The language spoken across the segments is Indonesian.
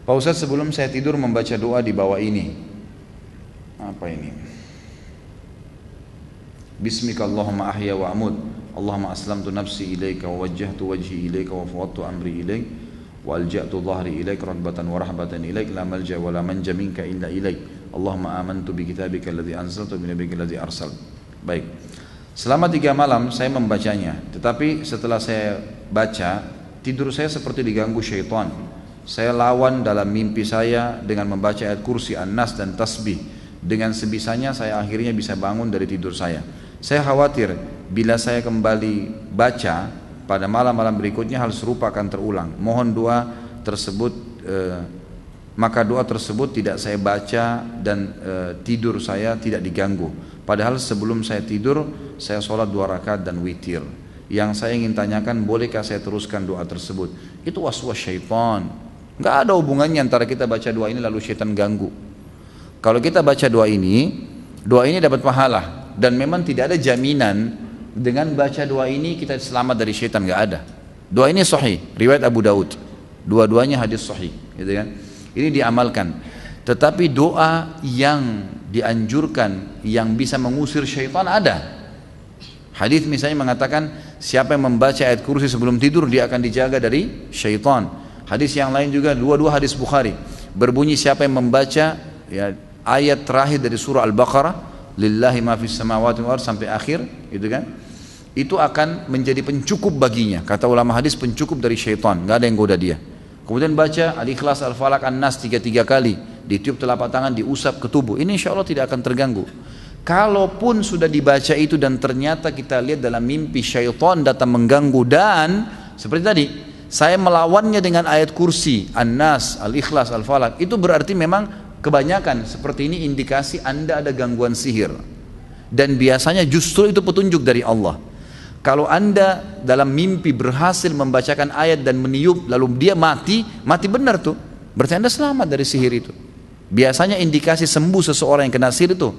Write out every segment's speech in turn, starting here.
Pak Ustadz, sebelum saya tidur membaca doa di bawah ini. Apa ini? Bismika Allahumma ahya wa amut. Allahumma aslamtu nafsi ilaika wa wajjahtu wajhi ilaika wa fawwadtu amri ilaik wa alja'tu dhahri ilaik rahbatan wa rahbatan ilaik la malja wa la manja minka illa ilaik. Allahumma amantu bi kitabika alladhi anzalta bi nabiyyika alladhi arsal. Baik. Selama 3 malam saya membacanya, tetapi setelah saya baca, tidur saya seperti diganggu syaitan. Saya lawan dalam mimpi saya dengan membaca ayat kursi, an-nas dan tasbih. Dengan sebisanya saya akhirnya bisa bangun dari tidur saya. Saya khawatir bila saya kembali baca pada malam-malam berikutnya hal serupa akan terulang. Mohon doa tersebut, maka doa tersebut tidak saya baca dan tidur saya tidak diganggu. Padahal sebelum saya tidur saya sholat 2 rakaat dan witir. Yang saya ingin tanyakan, bolehkah saya teruskan doa tersebut? Itu waswas syaitan. Nggak ada hubungannya antara kita baca doa ini lalu syaitan ganggu. Kalau kita baca doa ini dapat pahala. Dan memang tidak ada jaminan dengan baca doa ini kita selamat dari syaitan, nggak ada. Doa ini sahih, riwayat Abu Daud. Dua-duanya hadis sahih, gitu kan? Ini diamalkan. Tetapi doa yang dianjurkan yang bisa mengusir syaitan ada. Hadis misalnya mengatakan siapa yang membaca ayat kursi sebelum tidur dia akan dijaga dari syaitan. Hadis yang lain juga, dua-dua hadis Bukhari, berbunyi siapa yang membaca ayat terakhir dari surah Al-Baqarah, lillahi ma fis samawati wal ardh sampai akhir, gitu kan? Itu akan menjadi pencukup baginya. Kata ulama hadis, pencukup dari syaitan, enggak ada yang goda dia. Kemudian baca Al-Ikhlas, Al-Falaq, An-Nas 3 kali, ditiup telapak tangan, diusap ke tubuh. Ini insya Allah tidak akan terganggu. Kalaupun sudah dibaca itu dan ternyata kita lihat dalam mimpi syaitan datang mengganggu, dan seperti tadi saya melawannya dengan ayat kursi, An-Nas, Al-Ikhlas, Al-Falaq, itu berarti memang kebanyakan seperti ini indikasi Anda ada gangguan sihir. Dan biasanya justru itu petunjuk dari Allah. Kalau Anda dalam mimpi berhasil membacakan ayat dan meniup lalu dia mati benar tuh, berarti Anda selamat dari sihir itu. Biasanya indikasi sembuh seseorang yang kena sihir itu,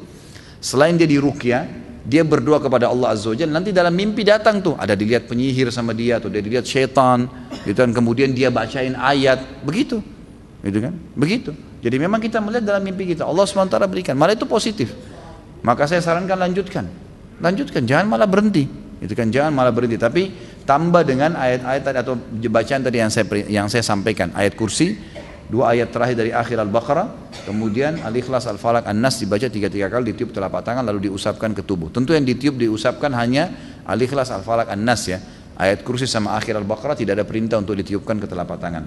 selain dia diruqyah, dia berdoa kepada Allah Azza wa Jalla, nanti dalam mimpi datang tuh, ada dilihat penyihir sama dia atau dia dilihat syaitan, gitu kan, kemudian dia bacain ayat, begitu, gitu kan, begitu. Jadi memang kita melihat dalam mimpi kita, Allah SWT berikan, malah itu positif. Maka saya sarankan lanjutkan, jangan malah berhenti, gitu kan, jangan malah berhenti, tapi tambah dengan ayat-ayat tadi atau bacaan tadi yang saya sampaikan, ayat kursi, 2 ayat terakhir dari akhir Al-Baqarah, kemudian Al-Ikhlas, Al-Falaq, An-Nas dibaca 3 kali, ditiup telapak tangan lalu diusapkan ke tubuh. Tentu yang ditiup diusapkan hanya Al-Ikhlas, Al-Falaq, An-Nas ya. Ayat kursi sama akhir Al-Baqarah tidak ada perintah untuk ditiupkan ke telapak tangan.